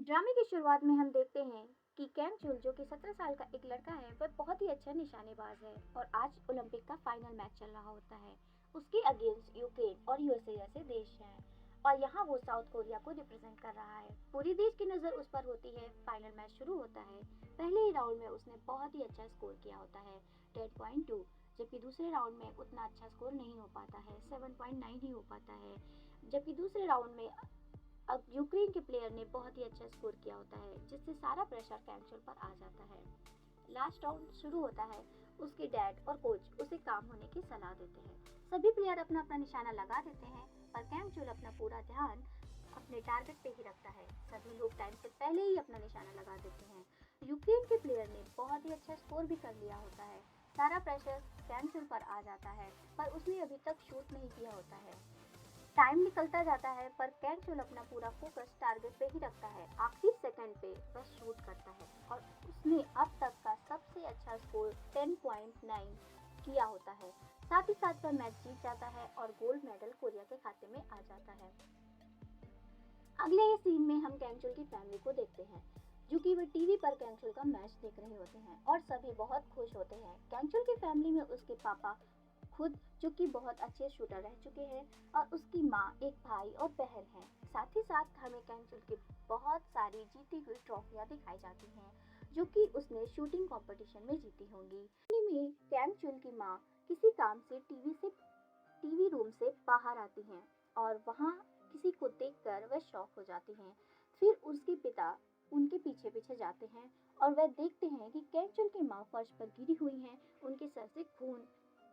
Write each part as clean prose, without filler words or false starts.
ड्रामे की शुरुआत में हम देखते हैं कि कैंग चुल जो कि 17 साल का एक लड़का है वह बहुत ही अच्छा निशानेबाज है और आज ओलंपिक का फाइनल मैच चल रहा होता है। उसके अगेंस्ट यूक्रेन और यूएसए जैसे देश हैं और यहाँ वो साउथ कोरिया को रिप्रेजेंट कर रहा है। पूरी देश की नज़र उस पर होती है। फाइनल मैच शुरू होता है। पहले ही राउंड में उसने बहुत ही अच्छा स्कोर किया होता है 10.2, जबकि दूसरे राउंड में उतना अच्छा स्कोर नहीं हो पाता है, 7.9 ही हो पाता है। जबकि दूसरे राउंड में अब यूक्रेन के प्लेयर ने बहुत ही अच्छा स्कोर किया होता है जिससे सारा प्रेशर कैंसल पर आ जाता है। लास्ट राउंड शुरू होता है। उसके डैड और कोच उसे काम होने की सलाह देते हैं। सभी प्लेयर अपना अपना निशाना लगा देते हैं पर कैंचुल अपना पूरा ध्यान अपने टारगेट पे ही रखता है। सभी लोग टाइम से पहले ही अपना निशाना लगा देते हैं। यूक्रेन के प्लेयर ने बहुत ही अच्छा स्कोर भी कर लिया होता है। सारा प्रेशर कैंचुल पर आ जाता है पर उसने अभी तक शूट नहीं किया होता है। टाइम निकलता जाता है पर कैंचुल अपना पूरा फोकस टारगेट पे ही रखता है। आखिरी सेकंड पे वह शूट करता है और उसने अब तक का सबसे अच्छा स्कोर 10.9 किया होता है। साथ ही साथ वह मैच जीत जाता है और गोल्ड मेडल कोरिया के खाते में आ जाता है। अगले ही सीन में हम कैंचुल की फैमिली को देखते हैं जो कि वह टीवी पर कैंचुल का मैच देख रहे होते हैं और सभी बहुत खुश होते हैं। कैंचुल की फैमिली में उसके पापा खुद जो कि बहुत अच्छे शूटर रह चुके हैं और उसकी माँ, एक भाई और बहन है। साथ ही साथ हमें कैंचुल की बहुत सारी जीती हुई ट्रॉफियां दिखाई जाती हैं जो कि उसने शूटिंग कंपटीशन में जीती होंगी। में कैंचुल की माँ किसी काम से टीवी रूम से बाहर आती हैं और वहाँ किसी को देखकर वह शॉक हो जाती हैं। फिर उसके पिता उनके पीछे पीछे जाते हैं और वह देखते हैं कि कैंचुल की माँ फर्श पर गिरी हुई हैं, उनके सर से खून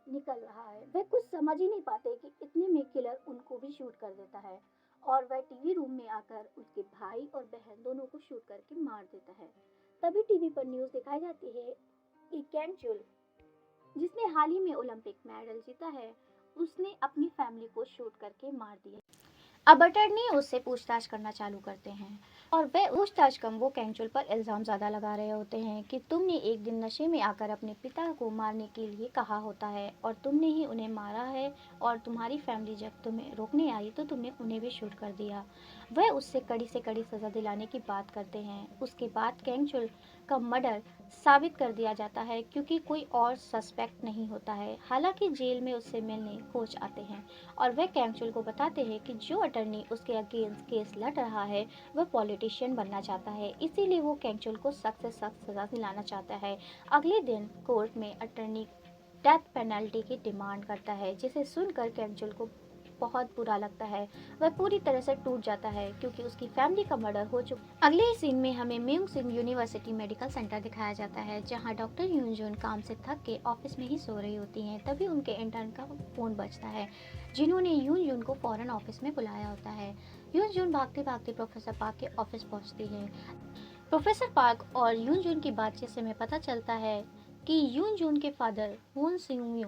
निकल रहा है। वह कुछ समझ ही नहीं पाते कि इतने में किलर उनको भी शूट कर देता है और वह टीवी रूम में आकर उसके भाई और बहन दोनों को शूट करके मार देता है। तभी टीवी पर न्यूज़ दिखाई जाती है कि कैंचुल जिसने हाल ही में ओलंपिक मेडल जीता है उसने अपनी फैमिली को शूट करके मार दिया। अब अटर्नी उससे पूछताछ करना चालू करते हैं और वह पूछताछ कम वो कैंचुल पर इल्ज़ाम ज़्यादा लगा रहे होते हैं कि तुमने एक दिन नशे में आकर अपने पिता को मारने के लिए कहा होता है और तुमने ही उन्हें मारा है और तुम्हारी फैमिली जब तुम्हें रोकने आई तो तुमने उन्हें भी शूट कर दिया। वह उससे कड़ी से कड़ी सज़ा दिलाने की बात करते हैं। उसके बाद कैंचुल का मर्डर साबित कर दिया जाता है क्योंकि कोई और सस्पेक्ट नहीं होता है। हालांकि जेल में उससे मिलने कोच आते हैं और वह कैंचुल को बताते हैं कि जो अटर्नी उसके अगेंस्ट केस लड़ रहा है वह पॉलिटिशियन बनना चाहता है, इसीलिए वो कैंचुल को सख्त से सख्त सज़ा दिलाना चाहता है। अगले दिन कोर्ट में अटर्नी डेथ पेनल्टी की डिमांड करता है जिसे सुनकर कैंचुल को बहुत बुरा लगता है। वह पूरी तरह से टूट जाता है क्योंकि उसकी फैमिली का मर्डर हो चुका। अगले ही सीन में हमें Mueang Singh university medical centre दिखाया जाता है जहां डॉक्टर यून जून काम से थक के ऑफिस में ही सो रही होती हैं। तभी उनके इंटर्न का फ़ोन बजता है जिन्होंने यून जून को फ़ौरन ऑफिस में बुलाया होता है। यून जून भागते भागते प्रोफेसर पार्क के ऑफिस पहुंचती है। प्रोफेसर पार्क और यून जून की बातचीत से हमें पता चलता है कि यून जून के फादर वून सिंग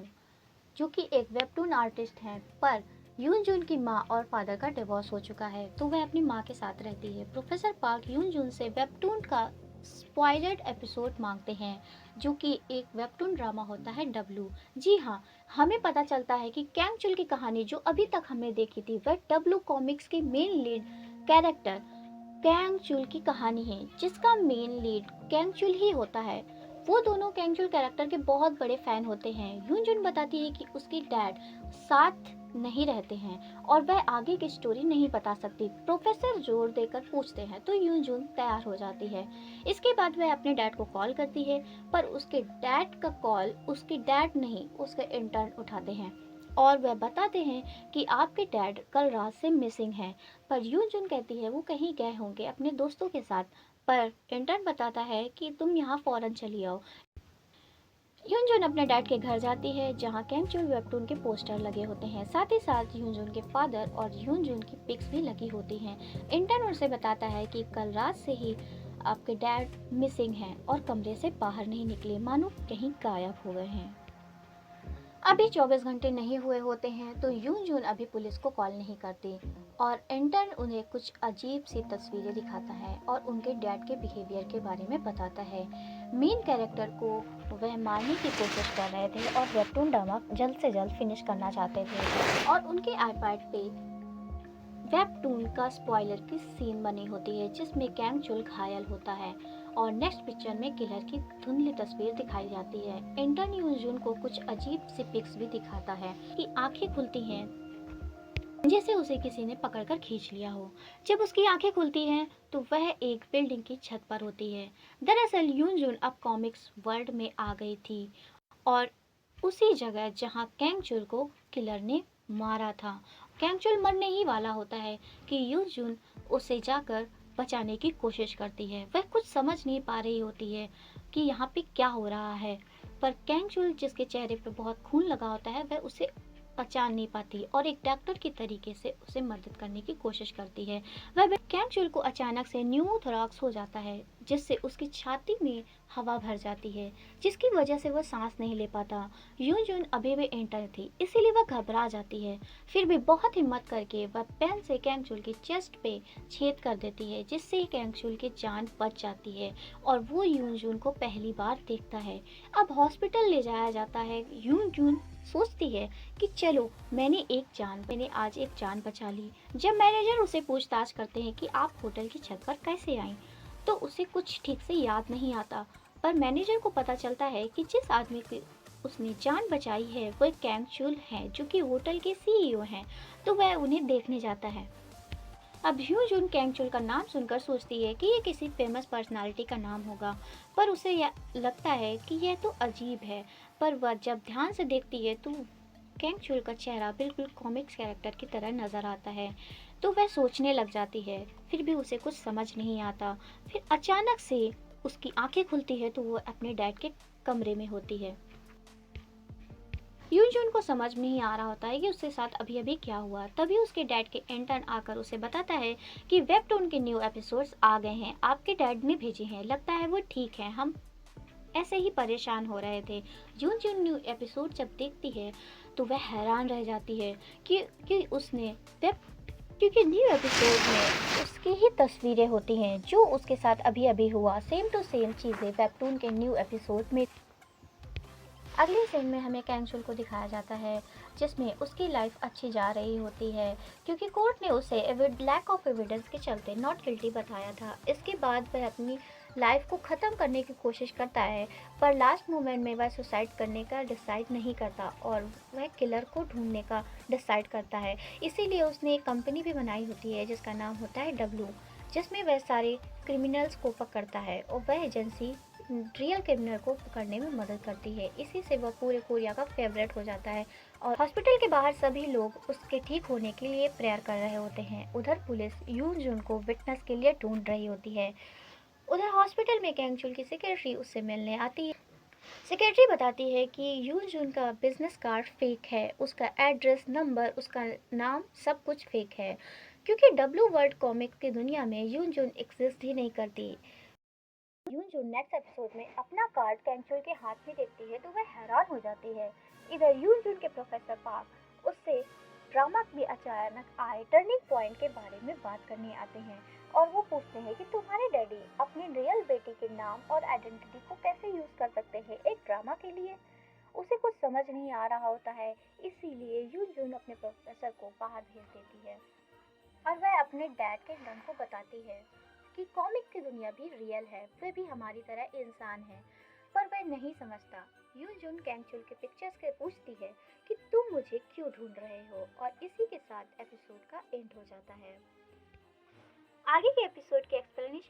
जो कि एक वेबटून आर्टिस्ट हैं, पर यून जून की माँ और फादर का डिवोर्स हो चुका है तो वह अपनी माँ के साथ रहती है। प्रोफेसर पार्क यून जून से वेबटून का स्पॉइलर्ड एपिसोड मांगते हैं जो कि एक वेबटून ड्रामा होता है डब्लू। जी हाँ, हमें पता चलता है कि कैंगचुल की कहानी जो अभी तक हमने देखी थी वह डब्लू कॉमिक्स के मेन लीड कैरेक्टर कैंगचुल की कहानी है जिसका मेन लीड कैंगचुल ही होता है। वो दोनों कैंगचुल कैरेक्टर के बहुत बड़े फैन होते हैं। यूनजुन बताती है कि उसके डैड साथ नहीं रहते हैं और वह आगे की स्टोरी नहीं बता सकती। प्रोफेसर जोर देकर पूछते हैं तो यूनजुन तैयार हो जाती है। इसके बाद वह अपने डैड को कॉल करती है पर उसके डैड का कॉल उसके डैड नहीं उसके इंटर्न उठाते हैं और वह बताते हैं कि आपके डैड कल रात से मिसिंग हैं। पर यूनजुन कहती है वो कहीं गए होंगे अपने दोस्तों के साथ, पर इंटर्न बताता है कि तुम यहाँ फौरन चली आओ। यूनजुन अपने डैड के घर जाती है जहाँ कैंगचुल वेबटून के पोस्टर लगे होते हैं। साथ ही साथ यूनजुन के फादर और यूनजुन की पिक्स भी लगी होती हैं। इंटर्न उसे बताता है कि कल रात से ही आपके डैड मिसिंग हैं और कमरे से बाहर नहीं निकले, मानो कहीं गायब हो गए हैं। अभी 24 घंटे नहीं हुए होते हैं तो यूनजुन अभी पुलिस को कॉल नहीं करती और इंटर्न उन्हें कुछ अजीब सी तस्वीरें दिखाता है और उनके डैड के बिहेवियर के बारे में बताता है। मेन कैरेक्टर को वह मारने की कोशिश कर रहे थे और वेबटून ड्रामा जल्द से जल्द फिनिश करना चाहते थे और उनके आईपैड पे वेबटून का स्पॉइलर की सीन बनी होती है जिसमें कैंग चुल घायल होता है और नेक्स्ट पिक्चर में किलर की धुंधली तस्वीर दिखाई जाती है। इंटर्न यूजून को कुछ अजीब सी पिक्स भी दिखाता है कि आंखें खुलती हैं जैसे उसे किसी ने पकड़कर खींच लिया हो। जब उसकी आंखें खुलती हैं तो वह एक बिल्डिंग की छत पर होती है। दरअसल यूनजून अब कॉमिक्स वर्ल्ड में आ गई थी और उसी जगह जहां कैंगचुल को किलर ने मारा था। कैंगचुल मरने ही वाला होता है कि यूनजून उसे जाकर बचाने की कोशिश करती है। वह कुछ समझ नहीं पा रही होती है कि यहाँ पे क्या हो रहा है, पर कैंगचुल जिसके चेहरे पे बहुत खून लगा होता है वह उसे पहचान नहीं पाती और एक डॉक्टर की तरीके से उसे मदद करने की कोशिश करती है। वह कैंगचुल को अचानक से न्यूमोथोराक्स हो जाता है जिससे उसकी छाती में हवा भर जाती है जिसकी वजह से वह सांस नहीं ले पाता। यूनजून अभी भी इंटर थी इसीलिए वह घबरा जाती है। फिर भी बहुत हिम्मत करके वह पेन से कैंगचुल की चेस्ट पे छेद कर देती है जिससे कैंगचुल की जान बच जाती है और वो यूनजून को पहली बार देखता है। अब हॉस्पिटल ले जाया जाता है। यूनजून सोचती है कि चलो मैंने आज एक जान बचा ली। जब मैनेजर उसे पूछताछ करते हैं कि आप होटल की छत पर कैसे आई तो उसे कुछ ठीक से याद नहीं आता, पर मैनेजर को पता चलता है कि जिस आदमी की उसने जान बचाई है वो कैंगचुल है जो कि होटल के सीईओ हैं, तो वह उन्हें देखने जाता है। अब ह्यूजुन कैंगचुल का नाम सुनकर सोचती है कि ये किसी फेमस पर्सनालिटी का नाम होगा, पर उसे लगता है कि यह तो अजीब है। पर वह जब ध्यान से देखती है तो कैंगचुल का चेहरा बिल्कुल कॉमिक्स कैरेक्टर की तरह नजर आता है, तो वह सोचने लग जाती है। फिर भी उसे कुछ समझ नहीं आता। फिर अचानक से उसकी आंखें खुलती है तो वो अपने डैड के कमरे में होती है। यूनजून को समझ में नहीं आ रहा होता है कि उसके साथ अभी अभी क्या हुआ। तभी उसके डैड के इंटर्न आकर उसे बताता है कि वेबटून के न्यू एपिसोड्स आ गए हैं, आपके डैड ने भेजे हैं, लगता है वो ठीक है, हम ऐसे ही परेशान हो रहे थे। यूनजून न्यू एपिसोड जब देखती है तो वह हैरान रह जाती है कि उसने वेब क्योंकि न्यू एपिसोड में उसकी ही तस्वीरें होती हैं जो उसके साथ अभी अभी हुआ। सेम टू सेम चीज़ें वेबटून के न्यू एपिसोड में। अगले सीन में हमें कैंगचुल को दिखाया जाता है जिसमें उसकी लाइफ अच्छी जा रही होती है क्योंकि कोर्ट ने उसे लैक ऑफ एविडेंस के चलते नॉट गिल्टी बताया था। इसके बाद वह अपनी लाइफ को ख़त्म करने की कोशिश करता है, पर लास्ट मोमेंट में वह सुसाइड करने का डिसाइड नहीं करता और वह किलर को ढूंढने का डिसाइड करता है। इसीलिए उसने एक कंपनी भी बनाई होती है जिसका नाम होता है डब्लू, जिसमें वह सारे क्रिमिनल्स को पकड़ता है और वह एजेंसी रियल क्रिमिनल को पकड़ने में मदद करती है। इसी से वह पूरे कोरिया का फेवरेट हो जाता है और हॉस्पिटल के बाहर सभी लोग उसके ठीक होने के लिए प्रेयर कर रहे होते हैं। उधर पुलिस यूनजून को विटनेस के लिए ढूंढ रही होती है। उधर हॉस्पिटल में कैंगचुल की सेक्रेटरी उससे मिलने आती है। सेक्रेटरी बताती है कि यूनजून का बिजनेस कार्ड फेक है, उसका एड्रेस, नंबर, उसका नाम सब कुछ फेक है क्योंकि डब्लू वर्ल्ड कॉमिक्स की दुनिया में यूनजून एग्जिस्ट ही नहीं करती। यूनजून नेक्स्ट एपिसोड में अपना कार्ड कैंचुल के हाथ में देखती है तो वह हैरान हो जाती है। इधर यूनजून के प्रोफेसर पार्क उससे ड्रामा में अचानक आए टर्निंग पॉइंट के बारे में बात करने आते हैं और वो पूछते हैं कि तुम्हारे डैडी अपनी रियल बेटी के नाम और आइडेंटिटी को कैसे यूज कर सकते हैं एक ड्रामा के लिए। उसे कुछ समझ नहीं आ रहा होता है, इसीलिए यूनजून अपने प्रोफेसर को बाहर भेज देती है और वह अपने डैड के गन को बताती है कि कॉमिक की दुनिया भी रियल है, वे भी हमारी तरह इंसान है, पर वह नहीं समझता। यूनजून कैंगचुल के पिक्चर्स के पूछती है कि तुम मुझे क्यों ढूंढ रहे हो और इसी के साथ एपिसोड का एंड हो जाता है। आगे के एपिसोड के एक्सप्लेनेशन